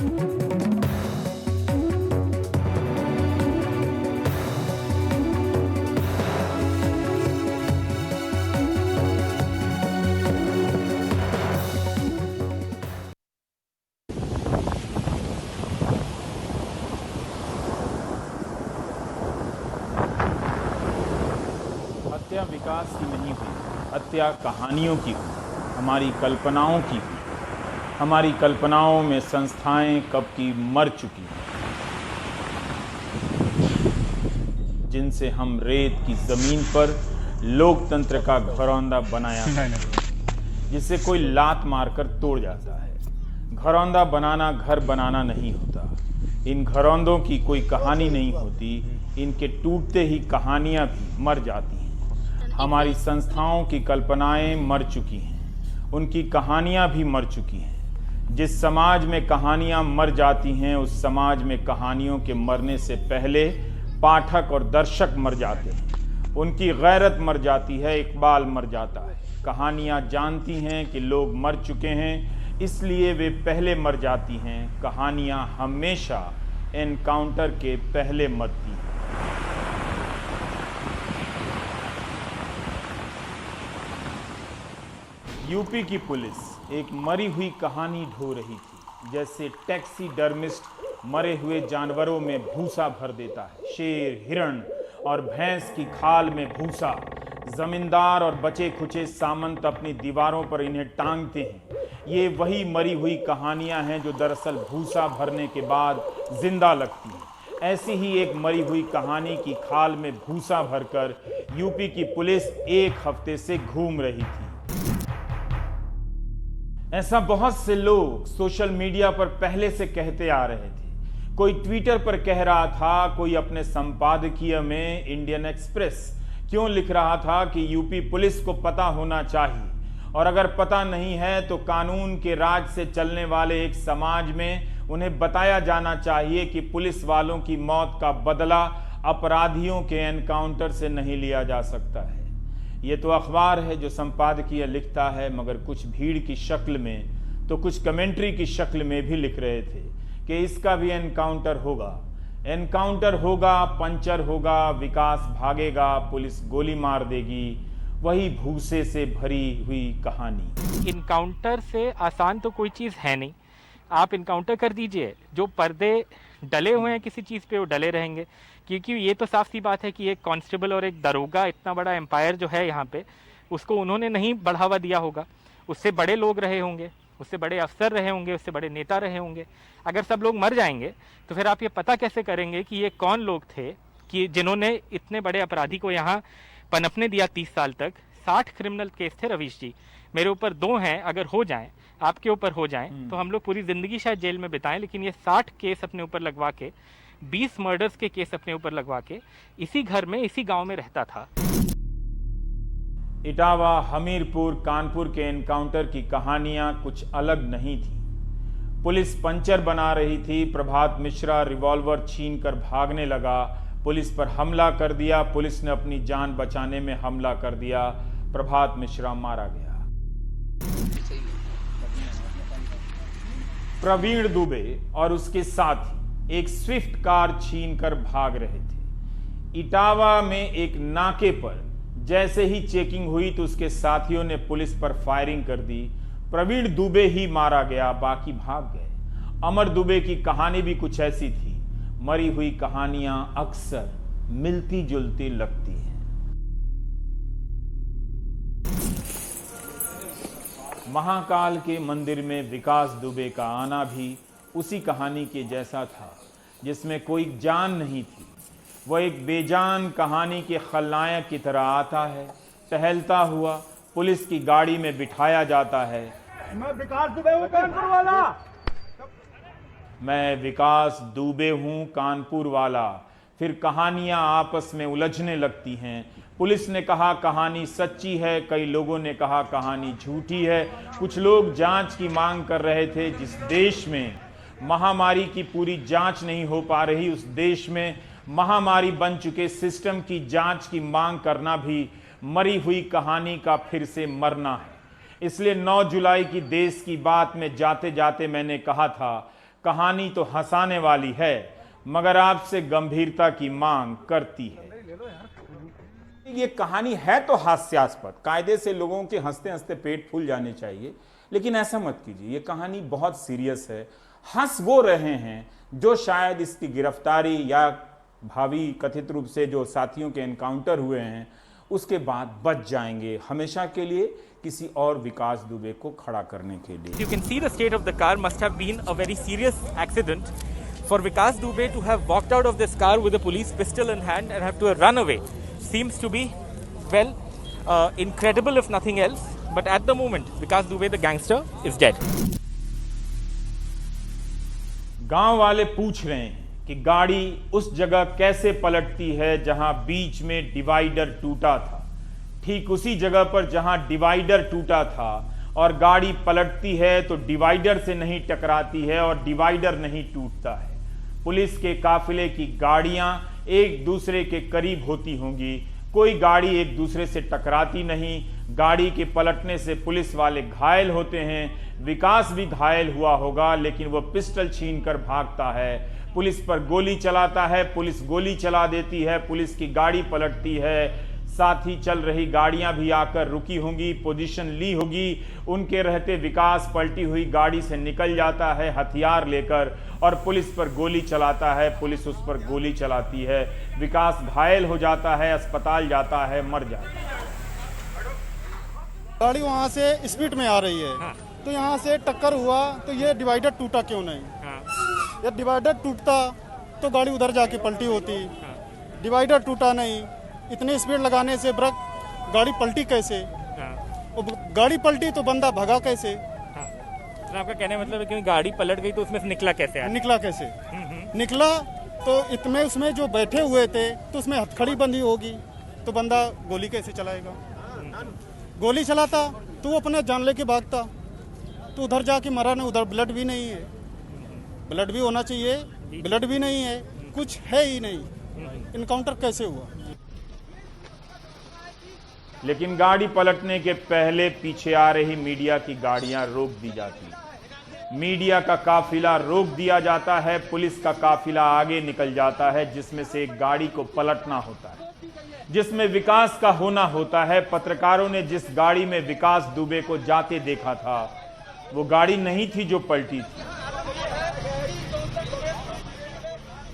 हत्या विकास की नहीं हुई, हत्या कहानियों की हुई, हमारी कल्पनाओं की हुई। हमारी कल्पनाओं में संस्थाएं कब की मर चुकी हैं, जिनसे हम रेत की जमीन पर लोकतंत्र का घरौंदा बनाया, जिसे कोई लात मारकर तोड़ जाता है। घरौंदा बनाना घर बनाना नहीं होता। इन घरौंदों की कोई कहानी नहीं होती, इनके टूटते ही कहानियां भी मर जाती हैं। हमारी संस्थाओं की कल्पनाएं मर चुकी हैं, उनकी कहानियां भी मर चुकी हैं। जिस समाज में कहानियां मर जाती हैं, उस समाज में कहानियों के मरने से पहले पाठक और दर्शक मर जाते हैं। उनकी गैरत मर जाती है, इकबाल मर जाता है। कहानियां जानती हैं कि लोग मर चुके हैं, इसलिए वे पहले मर जाती हैं। कहानियां हमेशा एनकाउंटर के पहले मरती हैं। यूपी की पुलिस एक मरी हुई कहानी ढो रही थी। जैसे टैक्सीडर्मिस्ट मरे हुए जानवरों में भूसा भर देता है, शेर, हिरण और भैंस की खाल में भूसा। जमींदार और बचे खुचे सामंत अपनी दीवारों पर इन्हें टांगते हैं। ये वही मरी हुई कहानियां हैं जो दरअसल भूसा भरने के बाद जिंदा लगती हैं। ऐसी ही एक मरी हुई कहानी की खाल में भूसा भरकर यूपी की पुलिस एक हफ्ते से घूम रही थी। ऐसा बहुत से लोग सोशल मीडिया पर पहले से कहते आ रहे थे। कोई ट्विटर पर कह रहा था, कोई अपने संपादकीय में इंडियन एक्सप्रेस क्यों लिख रहा था कि यूपी पुलिस को पता होना चाहिए, और अगर पता नहीं है तो कानून के राज से चलने वाले एक समाज में उन्हें बताया जाना चाहिए कि पुलिस वालों की मौत का बदला अपराधियों के एनकाउंटर से नहीं लिया जा सकता है। ये तो अखबार है जो संपादकीय लिखता है, मगर कुछ भीड़ की शक्ल में तो कुछ कमेंट्री की शक्ल में भी लिख रहे थे कि इसका भी एनकाउंटर होगा। एनकाउंटर होगा, पंचर होगा, विकास भागेगा, पुलिस गोली मार देगी। वही भूसे से भरी हुई कहानी। इनकाउंटर से आसान तो कोई चीज़ है नहीं। आप इनकाउंटर कर दीजिए, जो पर्दे डले हुए हैं किसी चीज़ पे वो डले रहेंगे, क्योंकि ये तो साफ सी बात है कि एक कांस्टेबल और एक दरोगा, इतना बड़ा एम्पायर जो है यहाँ पे, उसको उन्होंने नहीं बढ़ावा दिया होगा। उससे बड़े लोग रहे होंगे, उससे बड़े अफसर रहे होंगे, उससे बड़े नेता रहे होंगे। अगर सब लोग मर जाएंगे तो फिर आप ये पता कैसे करेंगे कि ये कौन लोग थे कि जिन्होंने इतने बड़े अपराधी को यहाँ पनपने दिया 30 साल तक। 60 क्रिमिनल केस थे रवीश जी, मेरे ऊपर 2 हैं। अगर हो जाएं, आपके ऊपर हो जाएं, तो हम लोग पूरी ज़िंदगी शायद जेल में बिताएं, लेकिन ये 60 केस अपने ऊपर लगवा के, 20 मर्डर्स के केस अपने ऊपर लगवा के इसी घर में, इसी गांव में रहता था। इटावा, हमीरपुर, कानपुर के एनकाउंटर की कहानियां कुछ अलग नहीं थी। पुलिस पंचर बना रही थी, प्रभात मिश्रा रिवॉल्वर छीनकर भागने लगा, पुलिस पर हमला कर दिया, पुलिस ने अपनी जान बचाने में हमला कर दिया, प्रभात मिश्रा मारा गया। प्रवीण दुबे और उसके साथी एक स्विफ्ट कार छीनकर भाग रहे थे। इटावा में एक नाके पर जैसे ही चेकिंग हुई तो उसके साथियों ने पुलिस पर फायरिंग कर दी। प्रवीण दुबे ही मारा गया, बाकी भाग गए। अमर दुबे की कहानी भी कुछ ऐसी थी। मरी हुई कहानियां अक्सर मिलती जुलती लगती हैं। महाकाल के मंदिर में विकास दुबे का आना भी उसी कहानी के जैसा था, जिसमें कोई जान नहीं थी। वह एक बेजान कहानी के खलनायक की तरह आता है, टहलता हुआ पुलिस की गाड़ी में बिठाया जाता है। मैं विकास दुबे हूं, कानपुर वाला। मैं विकास दुबे हूं, कानपुर वाला। फिर कहानियां आपस में उलझने लगती हैं। पुलिस ने कहा कहानी सच्ची है, कई लोगों ने कहा कहानी झूठी है। कुछ लोग जांच की मांग कर रहे थे। जिस देश में महामारी की पूरी जांच नहीं हो पा रही, उस देश में महामारी बन चुके सिस्टम की जांच की मांग करना भी मरी हुई कहानी का फिर से मरना है। इसलिए 9 जुलाई की देश की बात में जाते जाते मैंने कहा था, कहानी तो हंसाने वाली है मगर आपसे गंभीरता की मांग करती है। ये कहानी है तो हास्यास्पद, कायदे से लोगों के हंसते हंसते पेट फूल जाने चाहिए, लेकिन ऐसा मत कीजिए। ये कहानी बहुत सीरियस है। हंस वो रहे हैं जो शायद इसकी गिरफ्तारी या भावी कथित रूप से जो साथियों के एनकाउंटर हुए हैं उसके बाद बच जाएंगे हमेशा के लिए किसी और विकास दुबे को खड़ा करने के लिए। You can see the state of the car must have been a very serious accident for Vikas Dubey to have walked out of this car with a police pistol in hand and have to run away. Seems to be, well, incredible if nothing else. But at the moment, Vikas Dubey, the gangster, is dead. गांव वाले पूछ रहे हैं कि गाड़ी उस जगह कैसे पलटती है जहां बीच में डिवाइडर टूटा था। ठीक उसी जगह पर जहां डिवाइडर टूटा था और गाड़ी पलटती है तो डिवाइडर से नहीं टकराती है और डिवाइडर नहीं टूटता है। पुलिस के काफिले की गाड़ियां एक दूसरे के करीब होती होंगी, कोई गाड़ी एक दूसरे से टकराती नहीं। गाड़ी के पलटने से पुलिस वाले घायल होते हैं। विकास भी घायल हुआ होगा, लेकिन वह पिस्टल छीनकर भागता है, पुलिस पर गोली चलाता है, पुलिस गोली चला देती है, पुलिस की गाड़ी पलटती है, साथ ही चल रही गाड़ियां भी आकर रुकी होंगी, पोजीशन ली होगी। उनके रहते विकास पलटी हुई गाड़ी से निकल जाता है हथियार लेकर और पुलिस पर गोली चलाता है, पुलिस उस पर गोली चलाती है, विकास घायल हो जाता है, अस्पताल जाता है, मर जाता है। गाड़ी वहाँ से स्पीड में आ रही है। हाँ। तो यहाँ से टक्कर हुआ तो ये डिवाइडर टूटा क्यों नहीं? हाँ। ये डिवाइडर टूटता तो गाड़ी उधर जाके पलटी होती। हाँ। डिवाइडर टूटा नहीं, इतनी स्पीड लगाने से ब्रेक गाड़ी पलटी कैसे? हाँ। और गाड़ी पलटी तो बंदा भगा कैसे? हाँ। तो आपका कहने का मतलब है कि गाड़ी पलट गई तो उसमें से निकला कैसे? निकला कैसे? निकला तो इतने उसमें जो बैठे हुए थे तो उसमें हथकड़ी बंधी होगी तो बंदा गोली कैसे चलाएगा? गोली चलाता तो वो अपने जान लेके भागता, तो उधर जाके मरा नहीं। उधर ब्लड भी नहीं है, ब्लड भी होना चाहिए, ब्लड भी नहीं है, कुछ है ही नहीं। इनकाउंटर कैसे हुआ? लेकिन गाड़ी पलटने के पहले पीछे आ रही मीडिया की गाड़ियां रोक दी जाती हैं। मीडिया का काफिला रोक दिया जाता है, पुलिस का काफिला आगे निकल जाता है, जिसमें से एक गाड़ी को पलटना होता है, जिसमें विकास का होना होता है। पत्रकारों ने जिस गाड़ी में विकास दुबे को जाते देखा था वो गाड़ी नहीं थी जो पलटी थी।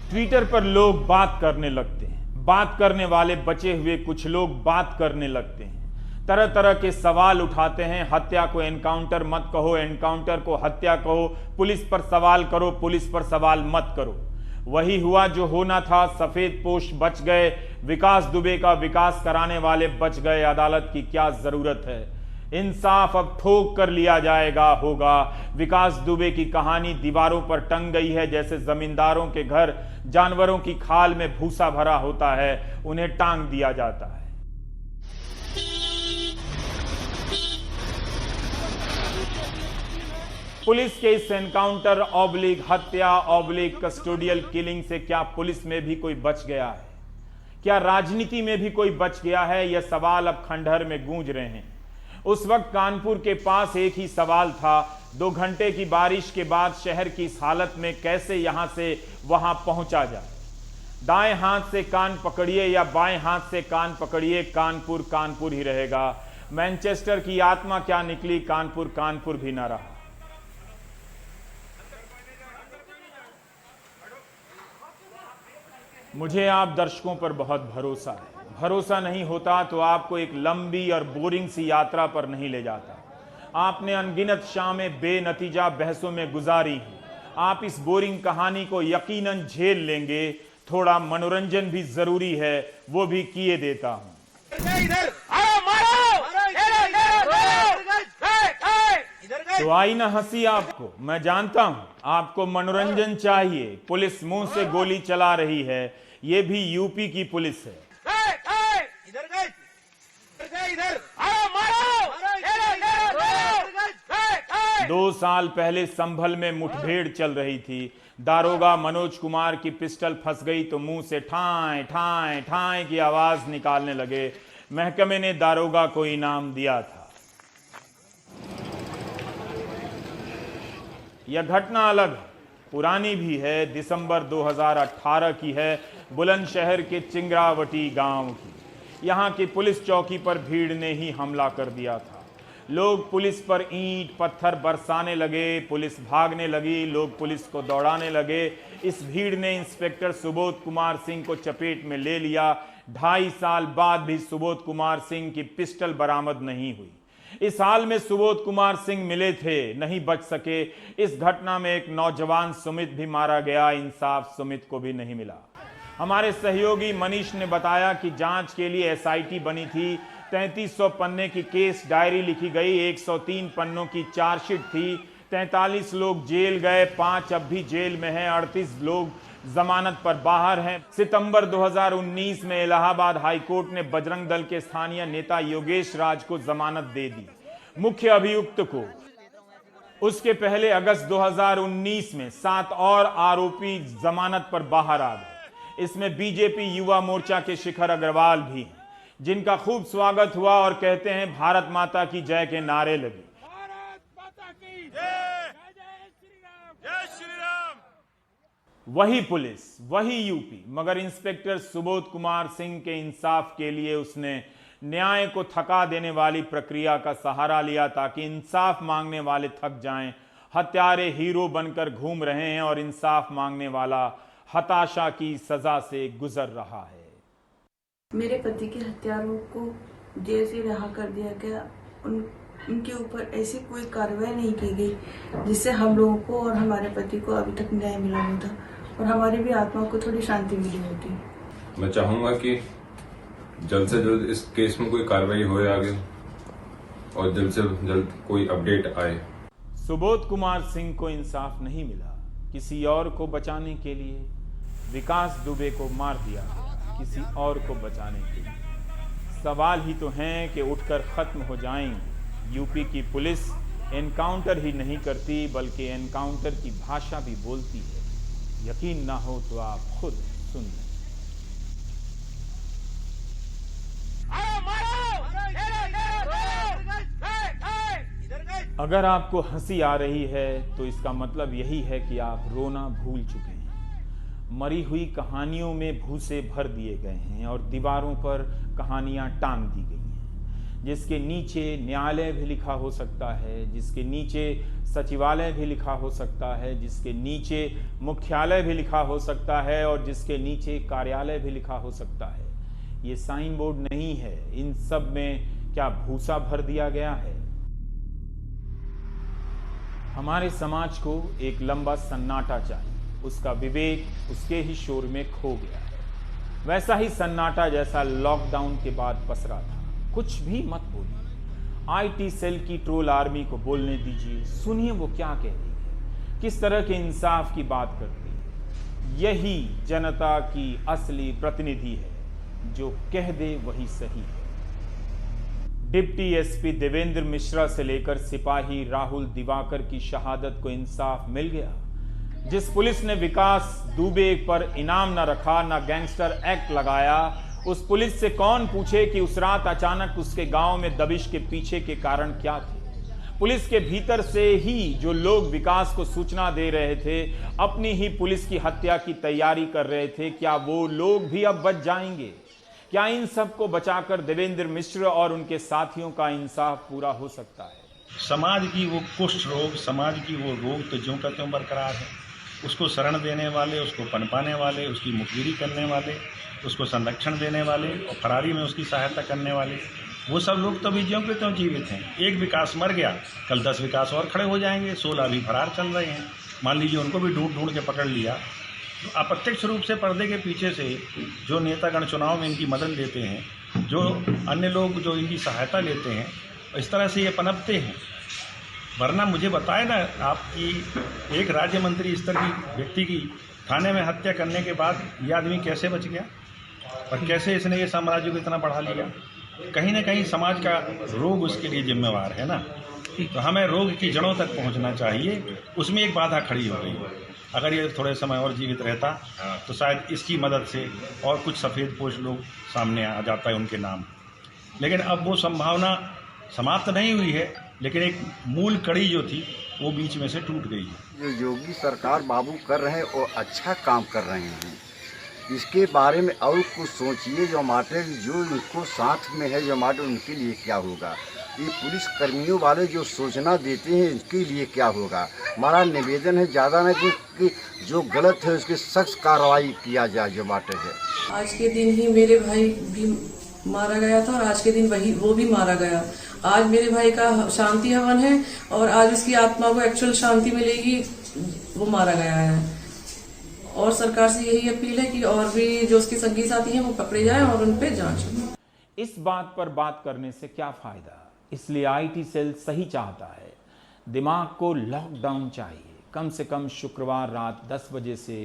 ट्विटर पर लोग बात करने लगते हैं, बात करने वाले बचे हुए कुछ लोग बात करने लगते हैं, तरह तरह के सवाल उठाते हैं। हत्या को एनकाउंटर मत कहो, एनकाउंटर को हत्या कहो, पुलिस पर सवाल करो, पुलिस पर सवाल मत करो। वही हुआ जो होना था। सफेद पोश बच गए, विकास दुबे का विकास कराने वाले बच गए। अदालत की क्या जरूरत है? इंसाफ अब ठोक कर लिया जाएगा, होगा। विकास दुबे की कहानी दीवारों पर टंग गई है, जैसे जमींदारों के घर जानवरों की खाल में भूसा भरा होता है, उन्हें टांग दिया जाता है। पुलिस के इस एनकाउंटर ऑब्लिक हत्या ऑब्लिक कस्टोडियल किलिंग से क्या पुलिस में भी कोई बच गया है? क्या राजनीति में भी कोई बच गया है? यह सवाल अब खंडहर में गूंज रहे हैं। उस वक्त कानपुर के पास एक ही सवाल था, 2 घंटे की बारिश के बाद शहर की इस हालत में कैसे यहां से वहां पहुंचा जाए। दाएं हाथ से कान पकड़िए या बाएं हाथ से कान पकड़िए, कानपुर कानपुर ही रहेगा। मैनचेस्टर की आत्मा क्या निकली, कानपुर कानपुर भी ना रहा। मुझे आप दर्शकों पर बहुत भरोसा है। भरोसा नहीं होता तो आपको एक लंबी और बोरिंग सी यात्रा पर नहीं ले जाता। आपने अनगिनत शामें बेनतीजा बहसों में गुजारी हैं। आप इस बोरिंग कहानी को यकीनन झेल लेंगे। थोड़ा मनोरंजन भी जरूरी है, वो भी किए देता हूं। तो आई ना हंसी आपको। मैं जानता हूं आपको मनोरंजन चाहिए। पुलिस मुंह से गोली चला रही है, ये भी यूपी की पुलिस है। 2 साल पहले संभल में मुठभेड़ चल रही थी। दारोगा मनोज कुमार की पिस्टल फंस गई तो मुंह से ठाएं ठाएं ठाएं की आवाज निकालने लगे। महकमे ने दारोगा को इनाम दिया था। यह घटना अलग है। पुरानी भी है, दिसंबर 2018 की है, बुलंदशहर के चिंगरावटी गांव की। यहाँ की पुलिस चौकी पर भीड़ ने ही हमला कर दिया था। लोग पुलिस पर ईंट पत्थर बरसाने लगे, पुलिस भागने लगी, लोग पुलिस को दौड़ाने लगे। इस भीड़ ने इंस्पेक्टर सुबोध कुमार सिंह को चपेट में ले लिया। 2.5 साल बाद भी सुबोध कुमार सिंह की पिस्टल बरामद नहीं हुई। इस हाल में सुबोध कुमार सिंह मिले थे, नहीं बच सके। इस घटना में एक नौजवान सुमित भी मारा गया, इंसाफ सुमित को भी नहीं मिला। हमारे सहयोगी मनीष ने बताया कि जांच के लिए एसआईटी बनी थी। 3300 पन्ने की केस डायरी लिखी गई, 103 पन्नों की चार्जशीट थी। 43 लोग जेल गए, 5 अब भी जेल में हैं, 38 लोग जमानत पर बाहर हैं। सितंबर 2019 में इलाहाबाद हाईकोर्ट ने बजरंग दल के स्थानीय नेता योगेश राज को जमानत दे दी, मुख्य अभियुक्त को। उसके पहले अगस्त 2019 में 7 और आरोपी जमानत पर बाहर आ गए। इसमें बीजेपी युवा मोर्चा के शिखर अग्रवाल भी हैं, जिनका खूब स्वागत हुआ और कहते हैं भारत माता की जय के नारे लगे। भारत माता की जय, जय श्री राम, जय श्री राम। वही पुलिस, वही यूपी, मगर इंस्पेक्टर सुबोध कुमार सिंह के इंसाफ के लिए उसने न्याय को थका देने वाली प्रक्रिया का सहारा लिया, ताकि इंसाफ मांगने वाले थक जाएं। हत्यारे हीरो बनकर घूम रहे हैं और इंसाफ मांगने वाला हताशा की सजा से गुजर रहा है। मेरे पति के हत्यारों को जेल से रिहा कर दिया गया। उनके ऊपर ऐसी कोई कार्रवाई नहीं की गई जिससे हम लोगों को और हमारे पति को अभी तक न्याय मिला होता और हमारी भी आत्मा को थोड़ी शांति मिली होती। मैं चाहूंगा कि जल्द से जल्द इस केस में कोई कार्रवाई हो आगे और जल्द से जल्द कोई अपडेट आए। सुबोध कुमार सिंह को इंसाफ नहीं मिला। किसी और को बचाने के लिए विकास दुबे को मार दिया, किसी और को बचाने के लिए। सवाल ही तो हैं कि उठकर खत्म हो जाएंगे। यूपी की पुलिस एनकाउंटर ही नहीं करती, बल्कि एनकाउंटर की भाषा भी बोलती है। यकीन ना हो तो आप खुद सुन लें। अगर आपको हंसी आ रही है तो इसका मतलब यही है कि आप रोना भूल चुके हैं। मरी हुई कहानियों में भूसे भर दिए गए हैं और दीवारों पर कहानियां टांग दी गई हैं, जिसके नीचे न्यायालय भी लिखा हो सकता है, जिसके नीचे सचिवालय भी लिखा हो सकता है, जिसके नीचे मुख्यालय भी लिखा हो सकता है और जिसके नीचे कार्यालय भी लिखा हो सकता है। ये साइन बोर्ड नहीं है। इन सब में क्या भूसा भर दिया गया है? हमारे समाज को एक लंबा सन्नाटा चाहिए। उसका विवेक उसके ही शोर में खो गया है। वैसा ही सन्नाटा जैसा लॉकडाउन के बाद पसरा था। कुछ भी मत बोलिए। आईटी सेल की ट्रोल आर्मी को बोलने दीजिए, सुनिए वो क्या कह रही है, किस तरह के इंसाफ की बात करती है। यही जनता की असली प्रतिनिधि है, जो कह दे वही सही है। डिप्टी एसपी देवेंद्र मिश्रा से लेकर सिपाही राहुल दिवाकर की शहादत को इंसाफ मिल गया। जिस पुलिस ने विकास दुबे पर इनाम न रखा, न गैंगस्टर एक्ट लगाया, उस पुलिस से कौन पूछे कि उस रात अचानक उसके गांव में दबिश के पीछे के कारण क्या थे। पुलिस के भीतर से ही जो लोग विकास को सूचना दे रहे थे, अपनी ही पुलिस की हत्या की तैयारी कर रहे थे, क्या वो लोग भी अब बच जाएंगे? क्या इन सबको बचाकर देवेंद्र मिश्र और उनके साथियों का इंसाफ पूरा हो सकता है? समाज की वो कुष्ठ रोग, समाज की वो रोग तो ज्यों का त्यों बरकरार है। उसको शरण देने वाले, उसको पनपाने वाले, उसकी मुखबिरी करने वाले, उसको संरक्षण देने वाले और फरारी में उसकी सहायता करने वाले, वो सब लोग तो भी ज्यों के त्यों जीवित हैं। एक विकास मर गया, कल 10 विकास और खड़े हो जाएंगे, 16 अभी फरार चल रहे हैं। मान लीजिए उनको भी ढूंढ के पकड़ लिया। तो अप्रत्यक्ष रूप से पर्दे के पीछे से जो नेतागण चुनाव में इनकी मदद लेते हैं, जो अन्य लोग जो इनकी सहायता लेते हैं, इस तरह से ये पनपते हैं। वरना मुझे बताए ना, आपकी एक राज्य मंत्री स्तर की व्यक्ति की थाने में हत्या करने के बाद ये आदमी कैसे बच गया और कैसे इसने ये साम्राज्य को इतना बढ़ा लिया? कहीं ना कहीं समाज का रोग उसके लिए जिम्मेवार है ना। तो हमें रोग की जड़ों तक पहुंचना चाहिए। उसमें एक बाधा खड़ी हो गई। अगर ये थोड़े समय और जीवित रहता तो शायद इसकी मदद से और कुछ सफ़ेद पोश लोग सामने आ जाता है उनके नाम। लेकिन अब वो संभावना समाप्त नहीं हुई है, लेकिन एक मूल कड़ी जो थी वो बीच में से टूट गई है। जो योगी सरकार बाबू कर रहे हैं वो अच्छा काम कर रहे हैं। इसके बारे में और कुछ सोचिए, जो हमारे जो इनको साथ में है, जो हमारे उनके लिए क्या होगा। ये पुलिस कर्मियों वाले जो सूचना देते हैं इसके लिए क्या होगा। हमारा निवेदन है ज़्यादा नहीं कि जो गलत है उसकी सख्त कार्रवाई किया जाए जो बाटे है। आज के दिन ही मेरे भाई भी मारा गया था और आज के दिन वो भी मारा गया। आज मेरे भाई का शांति हवन है और आज उसकी आत्मा को एक्चुअल शांति मिलेगी। वो मारा गया है और सरकार से यही अपील है कि और भी जो उसके संगी साथी हैं वो पकड़े जाएं और उन पे जांच हो। इस बात पर बात करने से क्या फायदा, इसलिए आईटी सेल सही चाहता है। दिमाग को लॉकडाउन चाहिए, कम से कम शुक्रवार रात 10 बजे से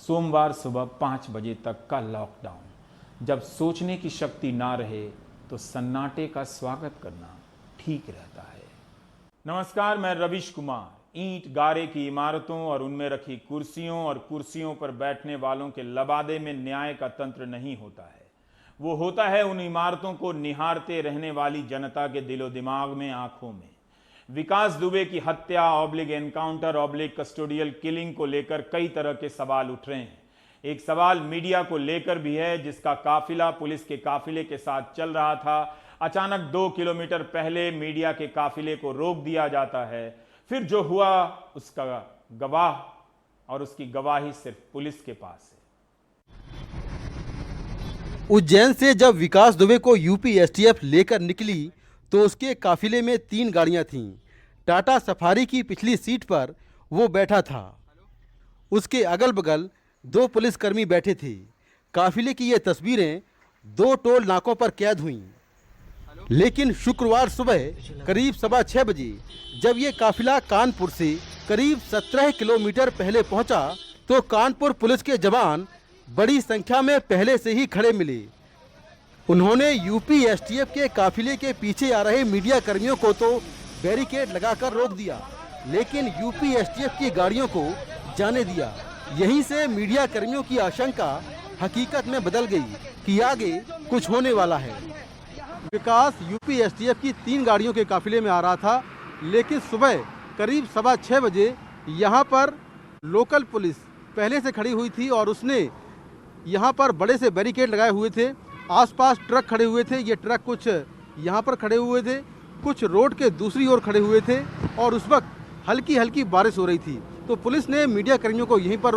सोमवार सुबह 5 बजे तक का लॉकडाउन। जब सोचने की शक्ति ना रहे तो सन्नाटे का स्वागत करना ठीक रहता है। नमस्कार, मैं रविश कुमार। ईंट गारे की इमारतों और उनमें रखी कुर्सियों और कुर्सियों पर बैठने वालों के लबादे में न्याय का तंत्र नहीं होता है। वो होता है उन इमारतों को निहारते रहने वाली जनता के दिलो दिमाग में, आंखों में। विकास दुबे की हत्या oblique encounter oblique custodial killing को लेकर कई तरह के सवाल उठ रहे हैं। एक सवाल मीडिया को लेकर भी है, जिसका काफिला पुलिस के काफिले के साथ चल रहा था। अचानक 2 किलोमीटर पहले मीडिया के काफिले को रोक दिया जाता है। फिर जो हुआ उसका गवाह और उसकी गवाही सिर्फ पुलिस के पास है। उज्जैन से जब विकास दुबे को यूपी एसटीएफ लेकर निकली तो उसके काफिले में 3 गाड़ियां थीं। टाटा सफारी की पिछली सीट पर वो बैठा था। उसके अगल बगल 2 पुलिसकर्मी बैठे थे। काफिले की ये तस्वीरें 2 टोल नाकों पर कैद हुईं। लेकिन शुक्रवार सुबह करीब 6:15 बजे जब ये काफिला कानपुर से करीब 17 किलोमीटर पहले पहुंचा तो कानपुर पुलिस के जवान बड़ी संख्या में पहले से ही खड़े मिले। उन्होंने यूपी एसटीएफ के काफिले के पीछे आ रहे मीडिया कर्मियों को तो बैरिकेड लगाकर रोक दिया, लेकिन यूपी एसटीएफ की गाड़ियों को जाने दिया। यहीं से मीडिया कर्मियों की आशंका हकीकत में बदल गई कि आगे कुछ होने वाला है। विकास यूपी एसटीएफ की 3 गाड़ियों के काफिले में आ रहा था, लेकिन सुबह करीब 6:15 बजे यहाँ पर लोकल पुलिस पहले से खड़ी हुई थी और उसने यहाँ पर बड़े से बैरिकेड लगाए हुए थे। आसपास ट्रक खड़े हुए थे। ये ट्रक कुछ यहाँ पर खड़े हुए थे, कुछ रोड के दूसरी ओर खड़े हुए थे और उस वक्त हल्की हल्की बारिश हो रही थी। तो पुलिस ने मीडिया कर्मियों को यहीं पर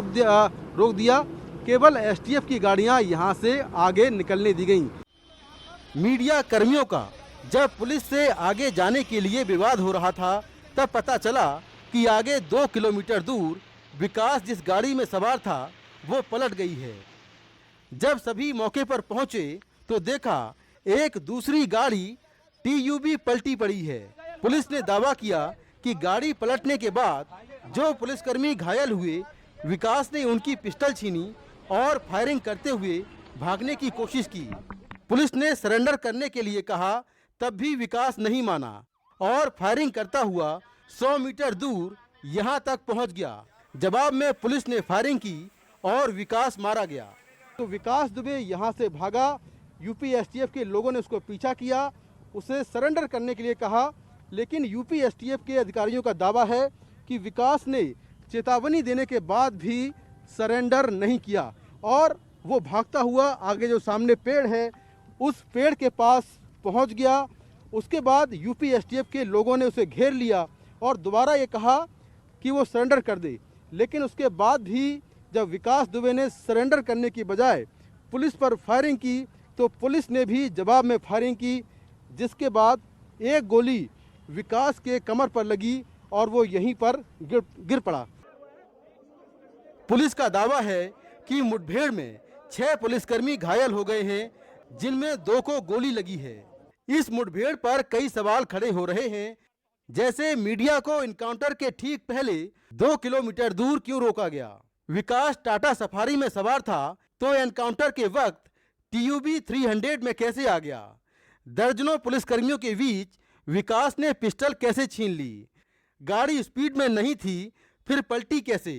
रोक दिया। केवल एसटीएफ की गाड़ियाँ यहाँ से आगे निकलने दी गईं। मीडिया कर्मियों का जब पुलिस से आगे जाने के लिए विवाद हो रहा था तब पता चला कि आगे 2 किलोमीटर दूर विकास जिस गाड़ी में सवार था वो पलट गई है। जब सभी मौके पर पहुंचे तो देखा एक दूसरी गाड़ी टीयूबी पलटी पड़ी है। पुलिस ने दावा किया कि गाड़ी पलटने के बाद जो पुलिसकर्मी घायल हुए, विकास ने उनकी पिस्टल छीनी और फायरिंग करते हुए भागने की कोशिश की। पुलिस ने सरेंडर करने के लिए कहा, तब भी विकास नहीं माना और फायरिंग करता हुआ 100 मीटर दूर यहां तक पहुंच गया। जवाब में पुलिस ने फायरिंग की और विकास मारा गया। तो विकास दुबे यहां से भागा। यूपी एसटीएफ के लोगों ने उसको पीछा किया, उसे सरेंडर करने के लिए कहा, लेकिन यूपी एसटीएफ के अधिकारियों का दावा है कि विकास ने चेतावनी देने के बाद भी सरेंडर नहीं किया और वो भागता हुआ आगे जो सामने पेड़ है उस पेड़ के पास पहुंच गया। उसके बाद यूपी एसटीएफ के लोगों ने उसे घेर लिया और दोबारा ये कहा कि वो सरेंडर कर दे, लेकिन उसके बाद भी जब विकास दुबे ने सरेंडर करने की बजाय पुलिस पर फायरिंग की तो पुलिस ने भी जवाब में फायरिंग की, जिसके बाद एक गोली विकास के कमर पर लगी और वो यहीं पर गिर पड़ा। पुलिस का दावा है कि मुठभेड़ में 6 पुलिसकर्मी घायल हो गए हैं, जिनमें 2 को गोली लगी है। इस मुठभेड़ पर कई सवाल खड़े हो रहे हैं, जैसे मीडिया को इनकाउंटर के ठीक पहले 2 किलोमीटर दूर क्यों रोका गया। विकास टाटा सफारी में सवार था तो एनकाउंटर के वक्त टीयूबी 300 में कैसे आ गया। दर्जनों पुलिसकर्मियों के बीच विकास ने पिस्टल कैसे छीन ली। गाड़ी स्पीड में नहीं थी, फिर पलटी कैसे।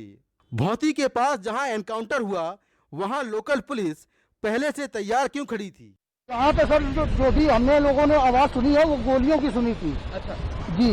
भौती के पास जहां एनकाउंटर हुआ वहां लोकल पुलिस पहले से तैयार क्यों खड़ी थी। यहाँ पे सर जो भी हमने लोगों ने आवाज सुनी है वो गोलियों की सुनी थी। अच्छा जी।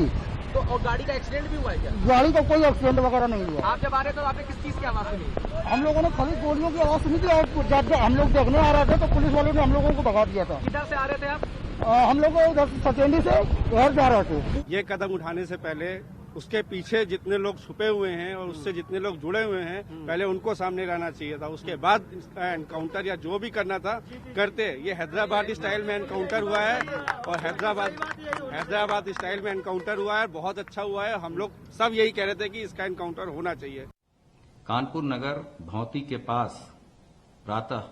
तो तो और गाड़ी का एक्सीडेंट भी हुआ है क्या? गाड़ी का कोई एक्सीडेंट वगैरह नहीं हुआ। आप जब आ रहे थे तो आपने किस चीज की आवाज सुनी? हम लोगों ने खाली गोलियों की आवाज सुनी थी और जब हम लोग देखने आ रहे थे तो पुलिस वालों ने हम लोगों को भगा दिया था। किधर से आ रहे थे आप? हम लोग उधर सचेंडी से घर जा रहे थे। ये कदम उठाने से पहले उसके पीछे जितने लोग छुपे हुए हैं और उससे जितने लोग जुड़े हुए हैं पहले उनको सामने लाना चाहिए था। उसके बाद एनकाउंटर या जो भी करना था करते। ये हैदराबाद स्टाइल में एनकाउंटर हुआ है और हैदराबाद स्टाइल में एनकाउंटर हुआ है, बहुत अच्छा हुआ है। हम लोग सब यही कह रहे थे कि इसका एनकाउंटर होना चाहिए। कानपुर नगर भौती के पास प्रातः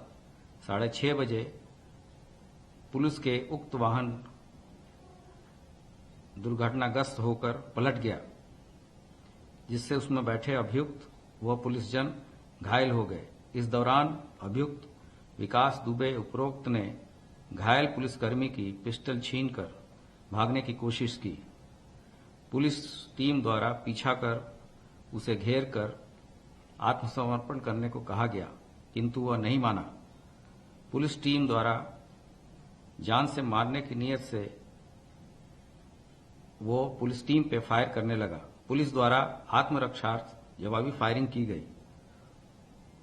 6:30 बजे पुलिस के उक्त वाहन दुर्घटनाग्रस्त होकर पलट गया, जिससे उसमें बैठे अभियुक्त व पुलिसजन घायल हो गए। इस दौरान अभियुक्त विकास दुबे उपरोक्त ने घायल पुलिसकर्मी की पिस्टल छीनकर भागने की कोशिश की। पुलिस टीम द्वारा पीछा कर उसे घेर कर आत्मसमर्पण करने को कहा गया, किंतु वह नहीं माना। पुलिस टीम द्वारा जान से मारने की नीयत से वो पुलिस टीम पे फायर करने लगा। पुलिस द्वारा आत्मरक्षार्थ जवाबी फायरिंग की गई।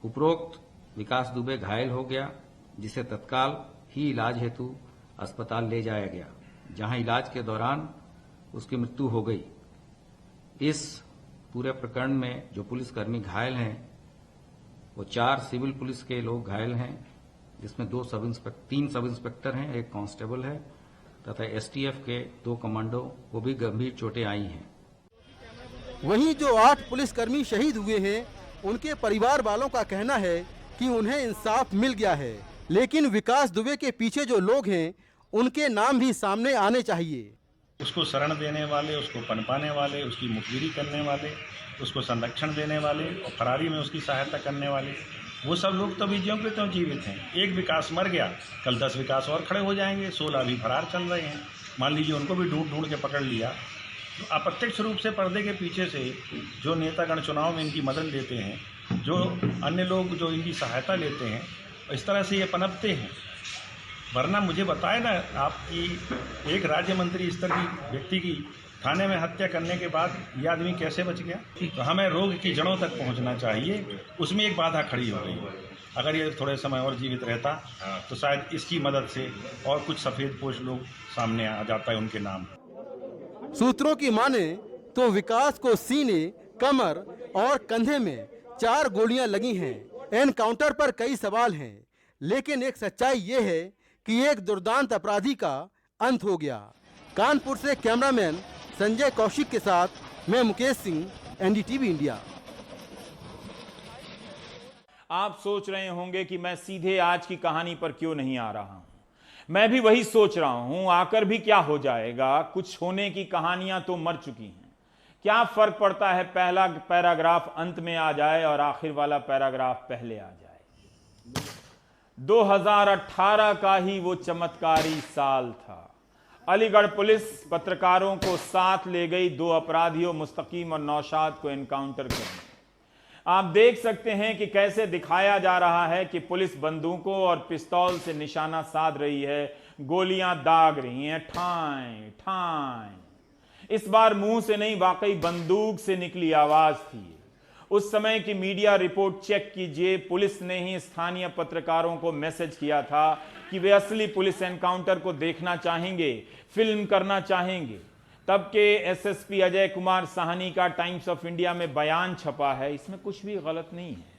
उपरोक्त विकास दुबे घायल हो गया, जिसे तत्काल ही इलाज हेतु अस्पताल ले जाया गया, जहां इलाज के दौरान उसकी मृत्यु हो गई। इस पूरे प्रकरण में जो पुलिसकर्मी घायल हैं वो 4 सिविल पुलिस के लोग घायल हैं, जिसमें 3 सब इंस्पेक्टर हैं, 1 कांस्टेबल है तथा एसटीएफ के 2 कमांडो को भी गंभीर चोटें आई हैं। वहीं जो 8 पुलिसकर्मी शहीद हुए हैं, उनके परिवार वालों का कहना है कि उन्हें इंसाफ मिल गया है, लेकिन विकास दुबे के पीछे जो लोग हैं उनके नाम भी सामने आने चाहिए। उसको शरण देने वाले, उसको पनपाने वाले, उसकी मुखबिरी करने वाले, उसको संरक्षण देने वाले और फरारी में उसकी सहायता करने वाले, वो सब लोग तो भी ज्यों के त्यों जीवित हैं। एक विकास मर गया, कल 10 विकास और खड़े हो जाएंगे, 16 भी फरार चल रहे हैं। मान लीजिए उनको भी ढूंढ के पकड़ लिया। तो अप्रत्यक्ष रूप से पर्दे के पीछे से जो नेतागण चुनाव में इनकी मदद लेते हैं, जो अन्य लोग जो इनकी सहायता लेते हैं, इस तरह से ये पनपते हैं। वरना मुझे बताए ना आपकी एक राज्य मंत्री स्तर की व्यक्ति की थाने में हत्या करने के बाद ये आदमी कैसे बच गया? तो हमें रोग की जड़ों तक पहुंचना चाहिए, उसमें एक बाधा खड़ी हो गई। अगर ये थोड़े समय और जीवित रहता तो शायद इसकी मदद से और कुछ सफेदपोश लोग सामने आ जाता है उनके नाम। सूत्रों की माने तो विकास को सीने, कमर और कंधे में 4 गोलियां लगी हैं। एनकाउंटर पर कई सवाल हैं, लेकिन एक सच्चाई ये है कि एक दुर्दांत अपराधी का अंत हो गया। कानपुर से कैमरामैन संजय कौशिक के साथ मैं मुकेश सिंह, एनडीटीवी इंडिया। आप सोच रहे होंगे कि मैं सीधे आज की कहानी पर क्यों नहीं आ रहा हूं। मैं भी वही सोच रहा हूं, आकर भी क्या हो जाएगा, कुछ होने की कहानियां तो मर चुकी हैं। क्या फर्क पड़ता है पहला पैराग्राफ अंत में आ जाए और आखिर वाला पैराग्राफ पहले आ जाए। 2018 का ही वो चमत्कारी साल था। अलीगढ़ पुलिस पत्रकारों को साथ ले गई 2 अपराधियों मुस्तकीम और नौशाद को एनकाउंटर करने। आप देख सकते हैं कि कैसे दिखाया जा रहा है कि पुलिस बंदूकों और पिस्तौल से निशाना साध रही है, गोलियां दाग रही हैं, ठाएं ठाएं। इस बार मुंह से नहीं, वाकई बंदूक से निकली आवाज थी। उस समय की मीडिया रिपोर्ट चेक कीजिए। पुलिस ने ही स्थानीय पत्रकारों को मैसेज किया था कि वे असली पुलिस एनकाउंटर को देखना चाहेंगे, फिल्म करना चाहेंगे। तब के एसएसपी अजय कुमार साहनी का टाइम्स ऑफ इंडिया में बयान छपा है, इसमें कुछ भी गलत नहीं है।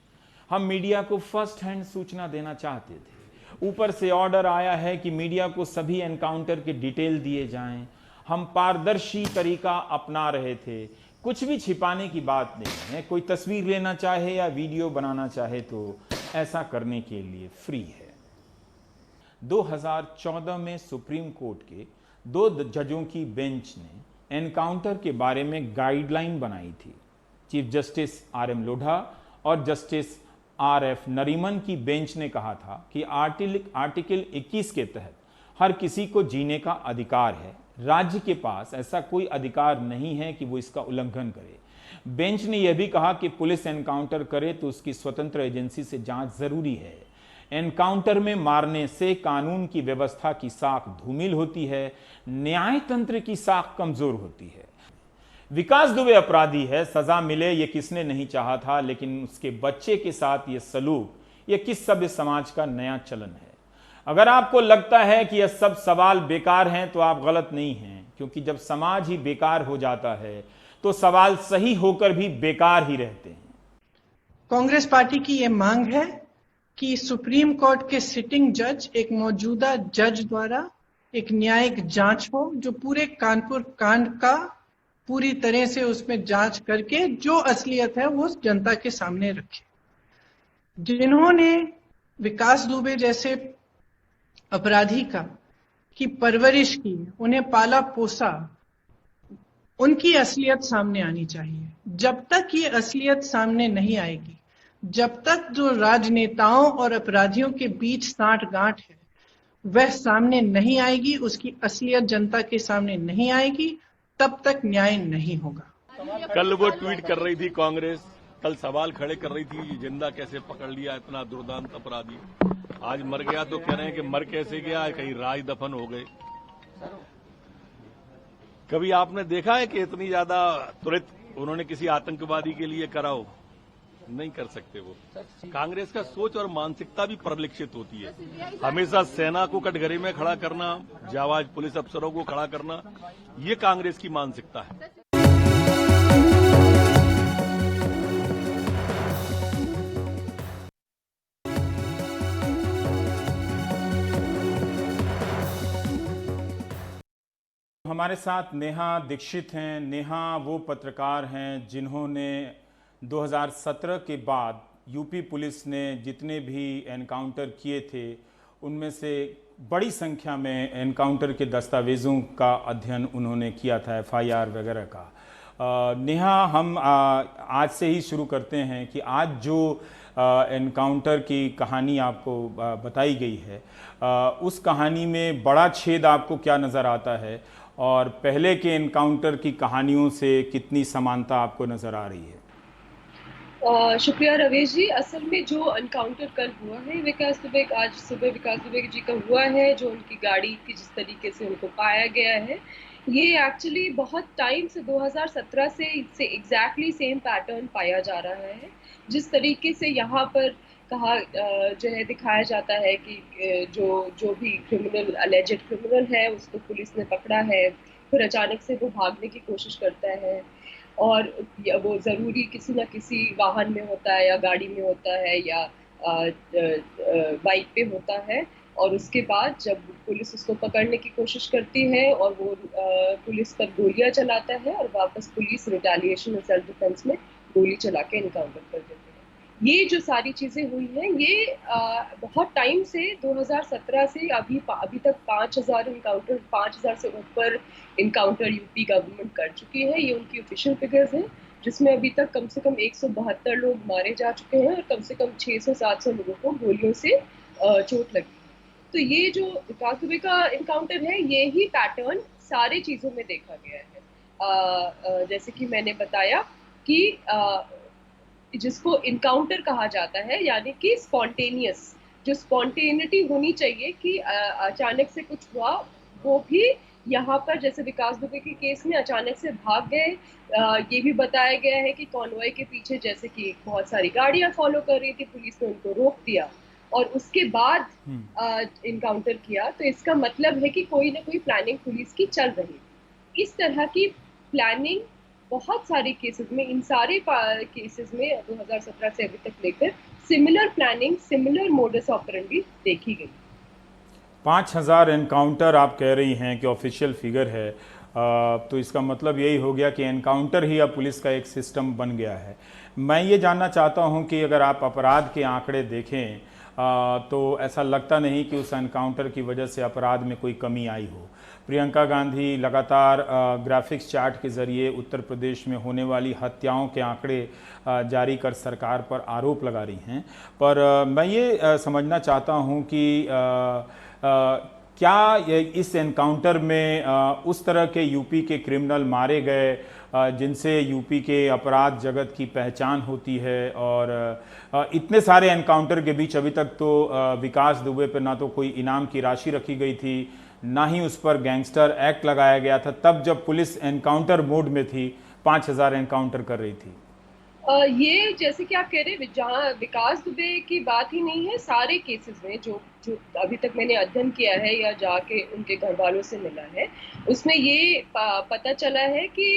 हम मीडिया को फर्स्ट हैंड सूचना देना चाहते थे। ऊपर से ऑर्डर आया है कि मीडिया को सभी एनकाउंटर के डिटेल दिए जाएं। हम पारदर्शी तरीका अपना रहे थे, कुछ भी छिपाने की बात नहीं है। कोई तस्वीर लेना चाहे या वीडियो बनाना चाहे तो ऐसा करने के लिए फ्री है। 2014 में सुप्रीम कोर्ट के 2 जजों की बेंच ने एनकाउंटर के बारे में गाइडलाइन बनाई थी। चीफ जस्टिस आरएम लोढ़ा और जस्टिस आरएफ नरीमन की बेंच ने कहा था कि आर्टिकल 21 के तहत हर किसी को जीने का अधिकार है। राज्य के पास ऐसा कोई अधिकार नहीं है कि वो इसका उल्लंघन करे। बेंच ने यह भी कहा कि पुलिस एनकाउंटर करे तो उसकी स्वतंत्र एजेंसी से जांच जरूरी है। एनकाउंटर में मारने से कानून की व्यवस्था की साख धूमिल होती है, न्याय तंत्र की साख कमजोर होती है। विकास दुबे अपराधी है, सजा मिले ये किसने नहीं चाहा था, लेकिन उसके बच्चे के साथ ये सलूक ये किस सभ्य समाज का नया चलन है। अगर आपको लगता है कि यह सब सवाल बेकार हैं तो आप गलत नहीं हैं, क्योंकि जब समाज ही बेकार हो जाता है तो सवाल सही होकर भी बेकार ही रहते हैं। कांग्रेस पार्टी की ये मांग है कि सुप्रीम कोर्ट के सिटिंग जज, एक मौजूदा जज द्वारा एक न्यायिक जांच हो, जो पूरे कानपुर कांड का पूरी तरह से उसमें जांच करके जो असलियत है वो जनता के सामने रखे। जिन्होंने विकास दुबे जैसे अपराधी की परवरिश की, उन्हें पाला पोसा, उनकी असलियत सामने आनी चाहिए। जब तक ये असलियत सामने नहीं आएगी, जब तक जो राजनेताओं और अपराधियों के बीच साठगांठ है वह सामने नहीं आएगी, उसकी असलियत जनता के सामने नहीं आएगी, तब तक न्याय नहीं होगा। कल वो ट्वीट कर रही थी कांग्रेस, कल सवाल खड़े कर रही थी जिंदा कैसे पकड़ लिया इतना दुर्दांत अपराधी, आज मर गया तो कह रहे हैं कि मर कैसे गया, कहीं राज दफन हो गए। कभी आपने देखा है कि इतनी ज्यादा त्वरित उन्होंने किसी आतंकवादी के लिए करा हो? नहीं कर सकते। वो कांग्रेस का सोच और मानसिकता भी परिलक्षित होती है। हमेशा सेना को कटघरे में खड़ा करना, जाबाज पुलिस अफसरों को खड़ा करना, ये कांग्रेस की मानसिकता है। हमारे साथ नेहा दीक्षित हैं। नेहा वो पत्रकार हैं जिन्होंने 2017 के बाद यूपी पुलिस ने जितने भी एनकाउंटर किए थे उनमें से बड़ी संख्या में एनकाउंटर के दस्तावेज़ों का अध्ययन उन्होंने किया था, FIR वगैरह का। नेहा, हम आज से ही शुरू करते हैं कि आज जो एनकाउंटर की कहानी आपको बताई गई है, उस कहानी में बड़ा छेद आपको क्या नज़र आता है और पहले के एनकाउंटर की कहानियों से कितनी समानता आपको नज़र आ रही है? शुक्रिया रवेश जी। असल में जो एनकाउंटर कल हुआ है विकास दुबे, आज सुबह विकास दुबे जी का हुआ है, जो उनकी गाड़ी की जिस तरीके से उनको पाया गया है, ये एक्चुअली बहुत टाइम से 2017 से एग्जैक्टली सेम पैटर्न पाया जा रहा है। जिस तरीके से यहाँ पर कहा जो है दिखाया जाता है कि जो भी क्रिमिनल, अलेजेड क्रिमिनल है, उसको पुलिस ने पकड़ा है, फिर अचानक से वो भागने की कोशिश करता है और वो ज़रूरी किसी न किसी वाहन में होता है या गाड़ी में होता है या बाइक पे होता है, और उसके बाद जब पुलिस उसको पकड़ने की कोशिश करती है और वो पुलिस पर गोलियां चलाता है और वापस पुलिस रिटेलिएशन और सेल्फ डिफेंस में गोली चला के इनकाउंटर कर देते हैं। ये जो सारी चीज़ें हुई हैं, ये बहुत टाइम से 2017 से अभी तक 5000 इनकाउंटर, 5000 से ऊपर इनकाउंटर यूपी गवर्नमेंट कर चुकी है। ये उनकी ऑफिशियल फिगर्स हैं, जिसमें अभी तक कम से कम 172 लोग मारे जा चुके हैं और कम से कम 600-700 लोगों को गोलियों से चोट लगी। तो ये जो विकास दुबे का इनकाउंटर है, ये ही पैटर्न सारे चीज़ों में देखा गया है। जैसे कि मैंने बताया कि जिसको इनकाउंटर कहा जाता है, यानी कि स्पॉन्टेनियस, जो स्पॉन्टेनिटी होनी चाहिए कि अचानक से कुछ हुआ, वो भी यहाँ पर जैसे विकास दुबे के केस में अचानक से भाग गए। ये भी बताया गया है कि कॉन्वॉय के पीछे जैसे कि बहुत सारी गाड़ियाँ फॉलो कर रही थी, पुलिस ने उनको रोक दिया और उसके बाद इनकाउंटर किया। तो इसका मतलब है कि कोई ना कोई प्लानिंग पुलिस की चल रही। इस तरह की प्लानिंग बहुत सारे केसेस में, इन सारे केसेस में 2017 से अभी तक लेकर similar planning, similar modus operandi देखी गई। 5000 एनकाउंटर आप कह रही हैं कि ऑफिशियल फिगर है, तो इसका मतलब यही हो गया कि एनकाउंटर ही अब पुलिस का एक सिस्टम बन गया है। मैं ये जानना चाहता हूं कि अगर आप अपराध के आंकड़े देखें तो ऐसा लगता नहीं कि उस एनकाउंटर की वजह से अपराध में कोई कमी आई हो। प्रियंका गांधी लगातार ग्राफिक्स चार्ट के ज़रिए उत्तर प्रदेश में होने वाली हत्याओं के आंकड़े जारी कर सरकार पर आरोप लगा रही हैं, पर मैं ये समझना चाहता हूं कि क्या इस एनकाउंटर में उस तरह के यूपी के क्रिमिनल मारे गए जिनसे यूपी के अपराध जगत की पहचान होती है, और इतने सारे एनकाउंटर के बीच अभी तक तो विकास दुबे पर ना तो कोई इनाम की राशि रखी गई थी, ना ही उस पर गैंगस्टर एक्ट लगाया गया था। तब जब पुलिस एनकाउंटर मोड में थी 5,000 एनकाउंटर कर रही थी? ये जैसे कि आप कह रहे हैं, जहाँ विकास दुबे की बात ही नहीं है, सारे केसेस में जो जो अभी तक मैंने अध्ययन किया है या जाके उनके घर वालों से मिला है, उसमें ये पता चला है कि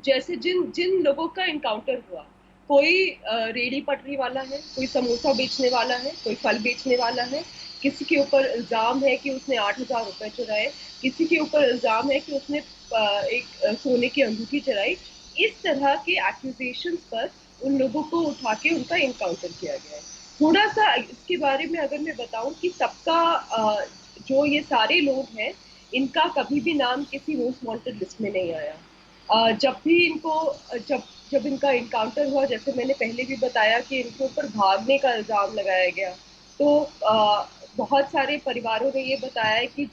जैसे जिन जिन लोगों का इनकाउंटर हुआ, कोई रेडी पटरी वाला है, कोई समोसा बेचने वाला है, कोई फल बेचने वाला है, किसी के ऊपर इल्जाम है कि उसने 8,000 रुपए चुराए, किसी के ऊपर इल्जाम है कि उसने एक सोने की अंगूठी चुराई। इस तरह के एक्यूजेशंस पर उन लोगों को उठा के उनका इनकाउंटर किया गया है। थोड़ा सा इसके बारे में अगर मैं बताऊं कि सबका जो ये सारे लोग हैं, इनका कभी भी नाम किसी मोस्ट वांटेड लिस्ट में नहीं आया। जब भी इनको जब इनका इनकाउंटर हुआ, जैसे मैंने पहले भी बताया कि इनके ऊपर भागने का इल्ज़ाम लगाया गया, तो बहुत सारे परिवारों ने ये बताया है कि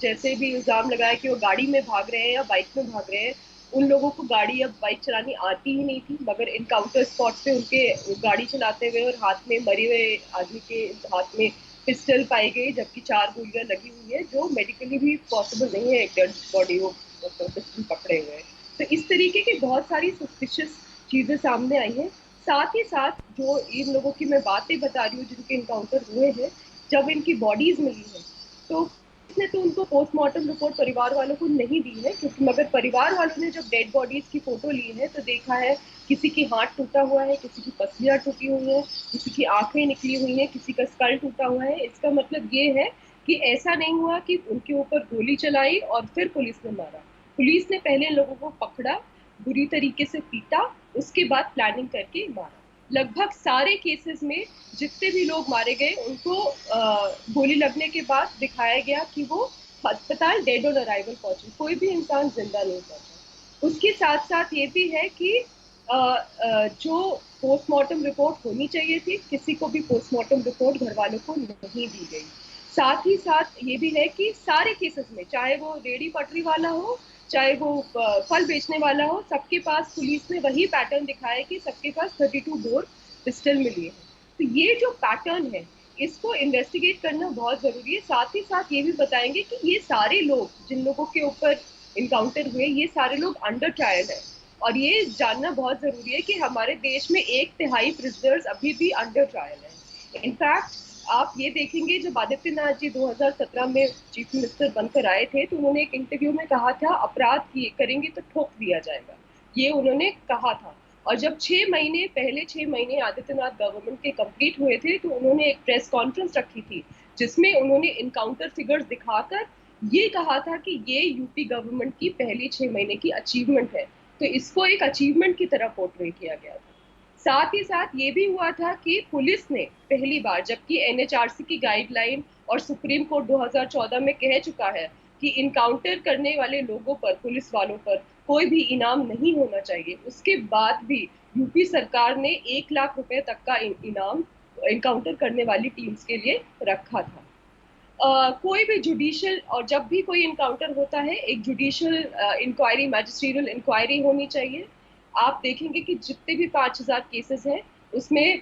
जैसे भी इल्ज़ाम लगाया कि वो गाड़ी में भाग रहे हैं या बाइक में भाग रहे हैं, उन लोगों को गाड़ी या बाइक चलानी आती ही नहीं थी, मगर इनकाउंटर स्पॉट पे उनके गाड़ी चलाते हुए और हाथ में मरे हुए आदमी के हाथ में पिस्टल पाई गई, जबकि 4 गोलियां लगी हुई है, जो मेडिकली भी पॉसिबल नहीं है एक डेड बॉडी को पिस्टल पकड़े हुए। तो इस तरीके की बहुत सारी सस्पिशियस चीज़ें सामने आई हैं। साथ ही साथ जो इन लोगों की मैं बातें बता रही हूँ जिनके इनकाउंटर हुए हैं, जब इनकी बॉडीज मिली हैं तो इसने तो उनको पोस्टमार्टम रिपोर्ट परिवार वालों को नहीं दी है, क्योंकि मगर परिवार वालों ने जब डेड बॉडीज की फोटो ली है तो देखा है किसी की हाथ टूटा हुआ है, किसी की पसलियाँ टूटी हुई हैं, किसी की आंखें निकली हुई हैं, किसी का स्कल टूटा हुआ है। इसका मतलब ये है कि ऐसा नहीं हुआ कि उनके ऊपर गोली चलाई और फिर पुलिस ने मारा। पुलिस ने पहले लोगों को पकड़ा, बुरी तरीके से पीटा, उसके बाद प्लानिंग करके मारा। लगभग सारे केसेस में जितने भी लोग मारे गए उनको गोली लगने के बाद दिखाया गया कि वो अस्पताल डेड ऑन अराइवल पहुंचे, कोई भी इंसान जिंदा नहीं पहुंचा। उसके साथ साथ ये भी है कि जो पोस्टमार्टम रिपोर्ट होनी चाहिए थी, किसी को भी पोस्टमार्टम रिपोर्ट घर वालों को नहीं दी गई। साथ ही साथ ये भी है कि सारे केसेस में, चाहे वो रेडी पटरी वाला हो, चाहे वो फल बेचने वाला हो, सबके पास पुलिस ने वही पैटर्न दिखाया कि सबके पास 32 बोर पिस्टल मिली है। तो ये जो पैटर्न है, इसको इन्वेस्टिगेट करना बहुत ज़रूरी है। साथ ही साथ ये भी बताएंगे कि ये सारे लोग जिन लोगों के ऊपर इनकाउंटर हुए, ये सारे लोग अंडर ट्रायल है, और ये जानना बहुत ज़रूरी है कि हमारे देश में 1/3 प्रिजनर्स अभी भी अंडर ट्रायल है। इनफैक्ट आप ये देखेंगे, जब आदित्यनाथ जी 2017 में चीफ मिनिस्टर बनकर आए थे तो उन्होंने एक इंटरव्यू में कहा था, अपराध करेंगे तो ठोक दिया जाएगा, ये उन्होंने कहा था। और जब 6 महीने आदित्यनाथ गवर्नमेंट के कंप्लीट हुए थे तो उन्होंने एक प्रेस कॉन्फ्रेंस रखी थी जिसमें उन्होंने इनकाउंटर फिगर्स दिखाकर ये कहा था कि ये यूपी गवर्नमेंट की पहले 6 महीने की अचीवमेंट है, तो इसको एक अचीवमेंट की तरह पोर्ट्रे किया गया था। साथ ही साथ ये भी हुआ था कि पुलिस ने पहली बार, जबकि NHRC की गाइडलाइन और सुप्रीम कोर्ट 2014 में कह चुका है कि इनकाउंटर करने वाले लोगों पर, पुलिस वालों पर कोई भी इनाम नहीं होना चाहिए, उसके बाद भी यूपी सरकार ने 1 लाख रुपए तक का इनाम इनकाउंटर करने वाली टीम्स के लिए रखा था। कोई भी जुडिशियल, और जब भी कोई इनकाउंटर होता है, एक जुडिशियल इंक्वायरी, मैजिस्ट्रियल इंक्वायरी होनी चाहिए। आप देखेंगे कि जितने भी 5,000 केसेस हैं उसमें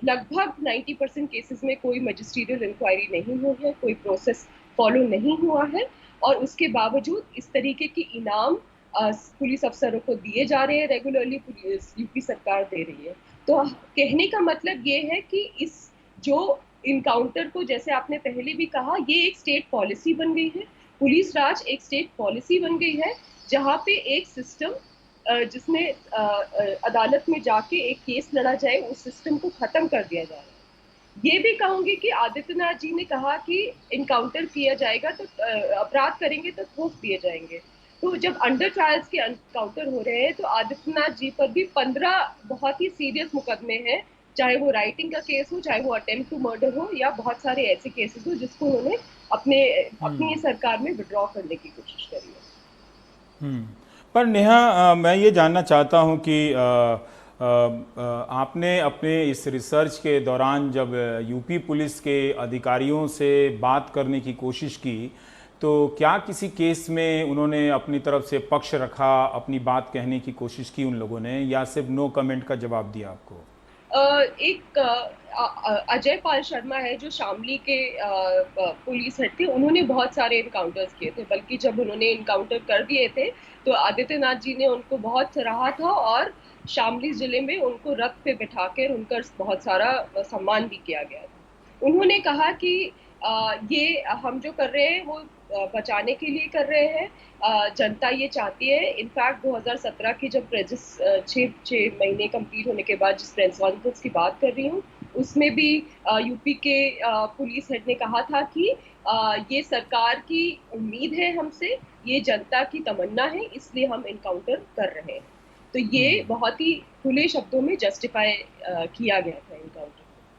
लगभग 90% केसेस में कोई मजिस्ट्रियल इंक्वायरी नहीं हुई है, कोई प्रोसेस फॉलो नहीं हुआ है, और उसके बावजूद इस तरीके की इनाम पुलिस अफसरों को दिए जा रहे हैं, रेगुलरली पुलिस यूपी सरकार दे रही है। तो कहने का मतलब ये है कि इस जो इनकाउंटर को, जैसे आपने पहले भी कहा, ये एक स्टेट पॉलिसी बन गई है, पुलिस राज एक स्टेट पॉलिसी बन गई है, जहाँ पे एक सिस्टम जिसमें अदालत में जाके एक केस लड़ा जाए, उस सिस्टम को खत्म कर दिया जा रहा है। ये भी कहूँगी कि आदित्यनाथ जी ने कहा कि इनकाउंटर किया जाएगा तो अपराध करेंगे तो ठोक दिए जाएंगे, तो जब अंडर ट्रायल्स के इनकाउंटर हो रहे हैं तो आदित्यनाथ जी पर भी 15 बहुत ही सीरियस मुकदमे हैं, चाहे वो राइटिंग का केस हो, चाहे वो अटेम्प्ट टू मर्डर हो, या बहुत सारे ऐसे केसेस हो जिसको उन्होंने अपनी सरकार में विड्रॉ करने की कोशिश करी है। पर नेहा, मैं ये जानना चाहता हूँ कि आपने अपने इस रिसर्च के दौरान जब यूपी पुलिस के अधिकारियों से बात करने की कोशिश की, तो क्या किसी केस में उन्होंने अपनी तरफ से पक्ष रखा, अपनी बात कहने की कोशिश की उन लोगों ने, या सिर्फ नो कमेंट का जवाब दिया आपको? एक अजय पाल शर्मा है जो शामली के पुलिस हेड थे, उन्होंने बहुत सारे इनकाउंटर्स किए थे, बल्कि जब उन्होंने इनकाउंटर कर दिए थे तो आदित्यनाथ जी ने उनको बहुत सराहा था और शामली जिले में उनको रथ पे बिठाकर उनका बहुत सारा सम्मान भी किया गया था। उन्होंने कहा कि ये हम जो कर रहे हैं वो बचाने के लिए कर रहे हैं, जनता ये चाहती है। इनफैक्ट 2017 की जब छः महीने कंप्लीट होने के बाद जिस प्रेस कॉन्फ्रेंस की बात कर रही हूँ उसमें भी यूपी के पुलिस हेड ने कहा था कि ये सरकार की उम्मीद है हमसे, ये जनता की तमन्ना है, इसलिए हम इनकाउंटर कर रहे हैं। तो ये बहुत ही खुले शब्दों में जस्टिफाई किया गया था इनकाउंटर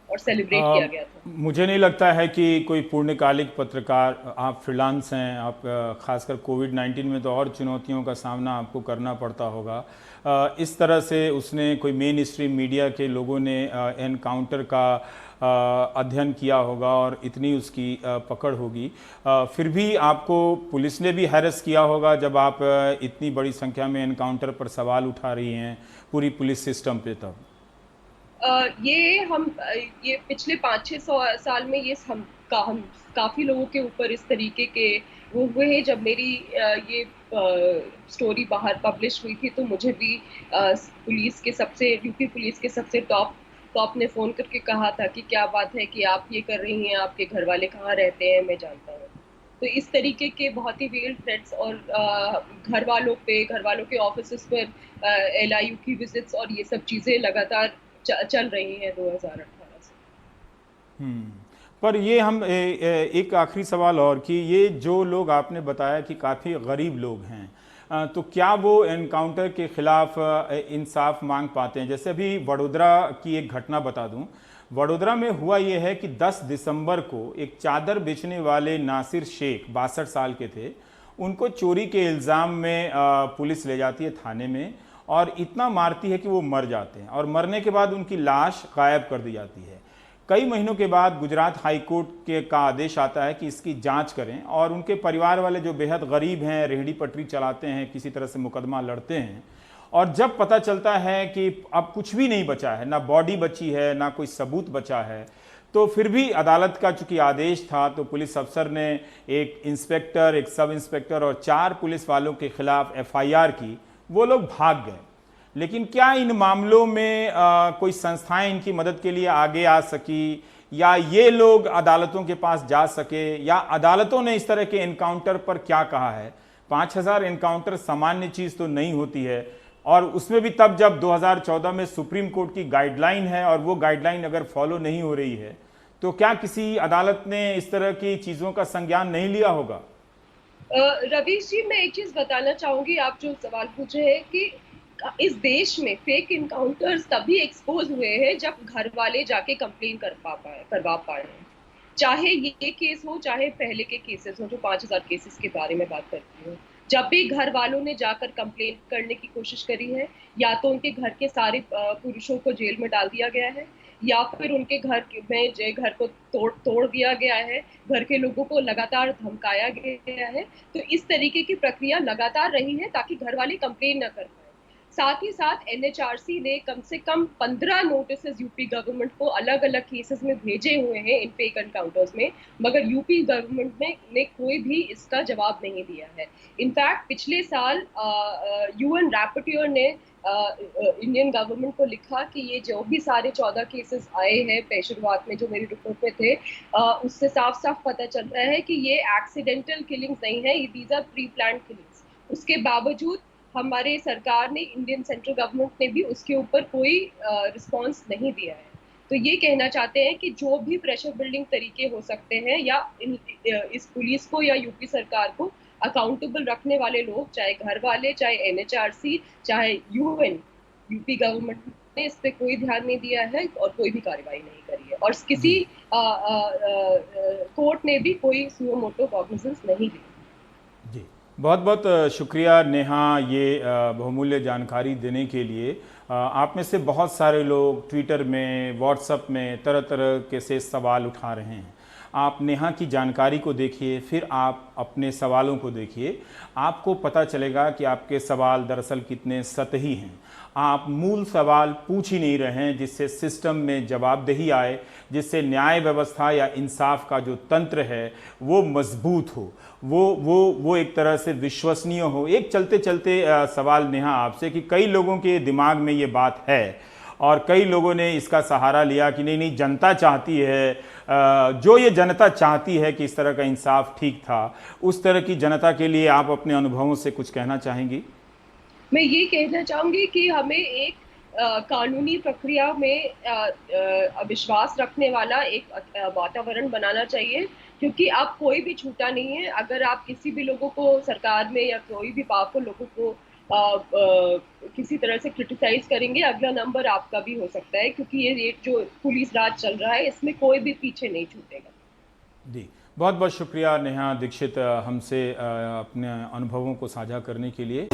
और सेलिब्रेट किया गया था। मुझे नहीं लगता है कि कोई पूर्णकालिक पत्रकार, आप फ्रीलांस हैं, आप खासकर कोविड-19 में तो और चुनौतियों का सामना आपको करना पड़ता होगा। इस तरह से उसने कोई मेन स्ट्रीम मीडिया के लोगों ने एनकाउंटर का अध्ययन किया होगा और इतनी उसकी पकड़ होगी, फिर भी आपको पुलिस ने भी हैरेस किया होगा जब आप इतनी बड़ी संख्या में एनकाउंटर पर सवाल उठा रही हैं पूरी पुलिस सिस्टम पे। तब ये पिछले 5-6 साल में ये हम काफ़ी लोगों के ऊपर इस तरीके के वो हुए हैं। जब मेरी ये स्टोरी बाहर पब्लिश हुई थी तो मुझे भी यूपी पुलिस के सबसे टॉप ने फ़ोन करके कहा था कि क्या बात है कि आप ये कर रही हैं, आपके घर वाले कहाँ रहते हैं, मैं जानता हूँ। तो इस तरीके के बहुत ही वेल्ड थ्रेट्स और घर वालों के ऑफिस पर LIU की विजिट्स और ये सब चीज़ें लगातार चल रही हैं 2018 से। पर ये हम एक आखिरी सवाल और कि ये जो लोग आपने बताया कि काफ़ी गरीब लोग हैं, तो क्या वो एनकाउंटर के खिलाफ इंसाफ मांग पाते हैं? जैसे अभी वडोदरा की एक घटना बता दूं। वडोदरा में हुआ ये है कि 10 दिसंबर को एक चादर बेचने वाले नासिर शेख 62 साल के थे, उनको चोरी के इल्ज़ाम में पुलिस ले जाती है थाने में और इतना मारती है कि वो मर जाते हैं और मरने के बाद उनकी लाश गायब कर दी जाती है। कई महीनों के बाद गुजरात हाई कोर्ट का आदेश आता है कि इसकी जांच करें और उनके परिवार वाले जो बेहद गरीब हैं, रेहड़ी पटरी चलाते हैं, किसी तरह से मुकदमा लड़ते हैं और जब पता चलता है कि अब कुछ भी नहीं बचा है, ना बॉडी बची है, ना कोई सबूत बचा है, तो फिर भी अदालत का चूंकि आदेश था तो पुलिस अफसर ने एक इंस्पेक्टर, एक सब इंस्पेक्टर और 4 पुलिस वालों के खिलाफ FIR की। वो लोग भाग गए। लेकिन क्या इन मामलों में कोई संस्थाएं इनकी मदद के लिए आगे आ सकी या ये लोग अदालतों के पास जा सके या अदालतों ने इस तरह के एनकाउंटर पर क्या कहा है? 5000 एनकाउंटर सामान्य चीज़ तो नहीं होती है और उसमें भी तब जब 2014 में सुप्रीम कोर्ट की गाइडलाइन है और वो गाइडलाइन अगर फॉलो नहीं हो रही है तो क्या किसी अदालत ने इस तरह की चीज़ों का संज्ञान नहीं लिया होगा? रवीश जी, मैं एक चीज़ बताना चाहूँगी, आप जो सवाल पूछे हैं कि इस देश में फेक इनकाउंटर्स तभी एक्सपोज हुए हैं जब घर वाले जाके कंप्लेन करवा पाए। चाहे ये केस हो, चाहे पहले के केसेस हो, जो 5000 केसेस के बारे में बात करती हूँ। जब भी घर वालों ने जाकर कंप्लेन करने की कोशिश करी है, या तो उनके घर के सारे पुरुषों को जेल में डाल दिया गया है या फिर उनके घर को तोड़ दिया गया है, घर के लोगों को लगातार धमकाया गया है। तो इस तरीके की प्रक्रिया लगातार रही है ताकि घर वाले कंप्लेन न कर पाए। साथ ही साथ NHRC ने कम से कम 15 नोटिसेस यूपी गवर्नमेंट को अलग अलग केसेस में भेजे हुए हैं इन फेक एनकाउंटर्स में, मगर यूपी गवर्नमेंट ने कोई भी इसका जवाब नहीं दिया है। इनफैक्ट पिछले साल UN रैपटियर ने इंडियन गवर्नमेंट को लिखा कि ये जो भी सारे 14 केसेस आए हैं शुरुआत में जो मेरी रिपोर्ट में थे, उससे साफ साफ पता चल रहा है कि ये एक्सीडेंटल किलिंग्स नहीं है, ये these are pre planned killings. उसके बावजूद हमारे सरकार ने, इंडियन सेंट्रल गवर्नमेंट ने भी उसके ऊपर कोई रिस्पांस नहीं दिया है। तो ये कहना चाहते हैं कि जो भी प्रेशर बिल्डिंग तरीके हो सकते हैं या इस पुलिस को या यूपी सरकार को अकाउंटेबल रखने वाले लोग, चाहे घर वाले, चाहे NHRC, चाहे UN, यूपी गवर्नमेंट ने इस पे कोई ध्यान नहीं दिया है और कोई भी कार्रवाई नहीं करी है और किसी कोर्ट ने भी कोई सुओ मोटो कॉग्निजेंस नहीं ली। जी, बहुत बहुत शुक्रिया नेहा ये बहुमूल्य जानकारी देने के लिए। आप में से बहुत सारे लोग ट्विटर में, व्हाट्सएप में तरह तरह के से सवाल उठा रहे हैं। आप नेहा की जानकारी को देखिए, फिर आप अपने सवालों को देखिए, आपको पता चलेगा कि आपके सवाल दरअसल कितने सतही हैं। आप मूल सवाल पूछ ही नहीं रहे हैं जिससे सिस्टम में जवाबदेही आए, जिससे न्याय व्यवस्था या इंसाफ का जो तंत्र है वो मजबूत हो, वो एक तरह से विश्वसनीय हो। एक चलते चलते सवाल नेहा आपसे कि कई लोगों के दिमाग में ये बात है और कई लोगों ने इसका सहारा लिया कि नहीं जनता चाहती है, जो ये जनता चाहती है कि इस तरह का इंसाफ ठीक था, उस तरह की जनता के लिए आप अपने अनुभवों से कुछ कहना चाहेंगी? मैं ये कहना चाहूंगी कि हमें एक कानूनी प्रक्रिया में विश्वास रखने वाला एक वातावरण बनाना चाहिए, क्योंकि अब कोई भी छूटा नहीं है। अगर आप किसी भी लोगों को सरकार में या कोई भी पावरफुल लोगों को किसी तरह से क्रिटिसाइज करेंगे, अगला नंबर आपका भी हो सकता है, क्योंकि ये जो पुलिस राज चल रहा है इसमें कोई भी पीछे नहीं छूटेगा। जी, बहुत बहुत शुक्रिया नेहा दीक्षित हमसे अपने अनुभवों को साझा करने के लिए।